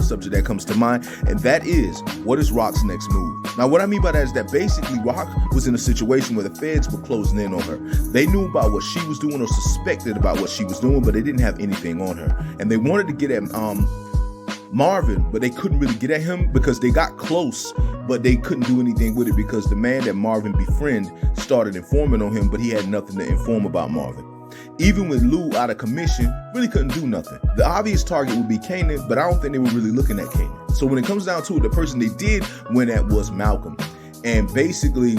subject that comes to mind, and that is, what is Rock's next move? Now, what I mean by that is that basically Rock was in a situation where the feds were closing in on her. They knew about what she was doing or suspected about what she was doing, but they didn't have anything on her. And they wanted to get at Marvin, but they couldn't really get at him because they got close, but they couldn't do anything with it because the man that Marvin befriended started informing on him, but he had nothing to inform about Marvin. Even with Lou out of commission, really couldn't do nothing. The obvious target would be Kanan, but I don't think they were really looking at Kanan. So when it comes down to it, the person they did win at was Malcolm. And basically,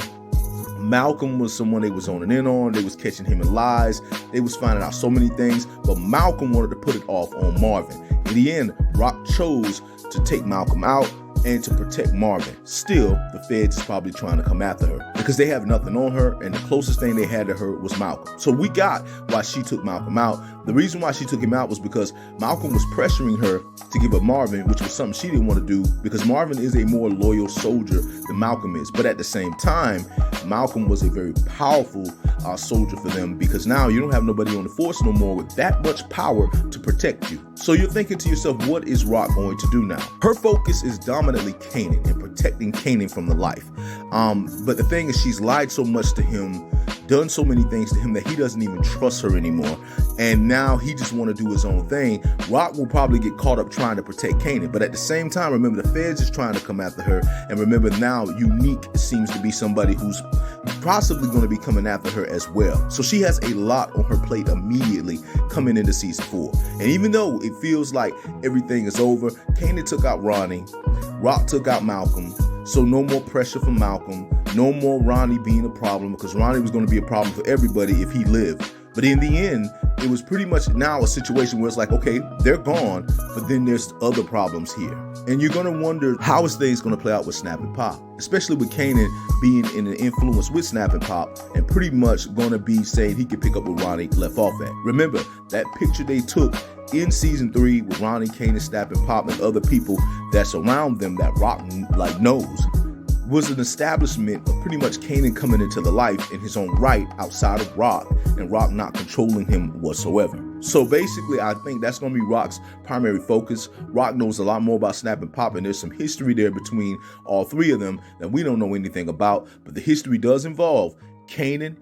Malcolm was someone they was zoning in on. They was catching him in lies. They was finding out so many things, but Malcolm wanted to put it off on Marvin. In the end, Rock chose to take Malcolm out and to protect Marvin. Still, the feds is probably trying to come after her because they have nothing on her, and the closest thing they had to her was Malcolm. So we got why she took Malcolm out. The reason why she took him out was because Malcolm was pressuring her to give up Marvin, which was something she didn't want to do because Marvin is a more loyal soldier than Malcolm is. But at the same time, Malcolm was a very powerful soldier for them because now you don't have nobody on the force no more with that much power to protect you. So you're thinking to yourself, what is Rock going to do now? Her focus is dominantly Kanan and protecting Kanan from the life. But the thing is, she's lied so much to him, done so many things to him that he doesn't even trust her anymore. And now he just want to do his own thing. Rock will probably get caught up trying to protect Kanan. But at the same time, remember, the feds is trying to come after her. And remember, now Unique seems to be somebody who's possibly going to be coming after her as well. So she has a lot on her plate immediately coming into season 4. And even though it feels like everything is over, Kanan took out Ronnie, Rock took out Malcolm. So no more pressure from Malcolm, no more Ronnie being a problem, because Ronnie was going to be a problem for everybody if he lived. But in the end, it was pretty much now a situation where it's like, okay, they're gone, but then there's other problems here. And you're going to wonder, how is things going to play out with Snap and Pop? Especially with Kanan being in an influence with Snap and Pop and pretty much going to be saying he could pick up where Ronnie left off at. Remember, that picture they took in season 3 with Ronnie, Kanan, Snap and Pop and other people that's around them that Rock knows was an establishment of pretty much Kanan coming into the life in his own right outside of Rock, and Rock not controlling him whatsoever. So basically, I think that's going to be Rock's primary focus. Rock knows a lot more about Snap and Pop, and there's some history there between all three of them that we don't know anything about, but the history does involve Kanan.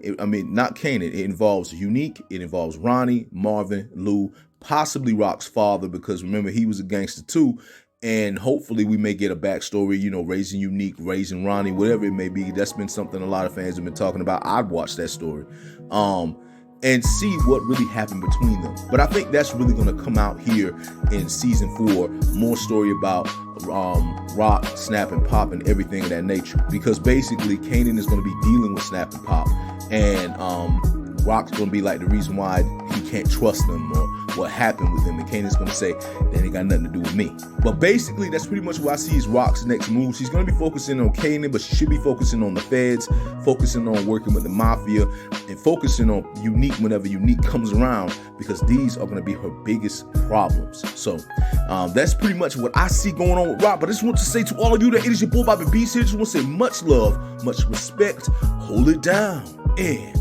Not Kanan. It involves Unique. It involves Ronnie, Marvin, Lou, possibly Rock's father, because remember, he was a gangster too. And hopefully we may get a backstory, raising Unique, raising Ronnie, whatever it may be. That's been something a lot of fans have been talking about. I'd watch that story and see what really happened between them. But I think that's really going to come out here in season 4. More story about Rock, Snap, and Pop and everything of that nature. Because basically Kanan is going to be dealing with Snap and Pop. And Rock's going to be like the reason why he can't trust them or what happened with him. And Kanan's going to say, that ain't got nothing to do with me. But basically, that's pretty much what I see as Rock's next move. She's going to be focusing on Kanan, but she should be focusing on the feds, focusing on working with the mafia, and focusing on Unique whenever Unique comes around, because these are going to be her biggest problems. So that's pretty much what I see going on with Rock. But I just want to say to all of you that it is your boy Bobby Beast here. Just want to say much love, much respect, hold it down, and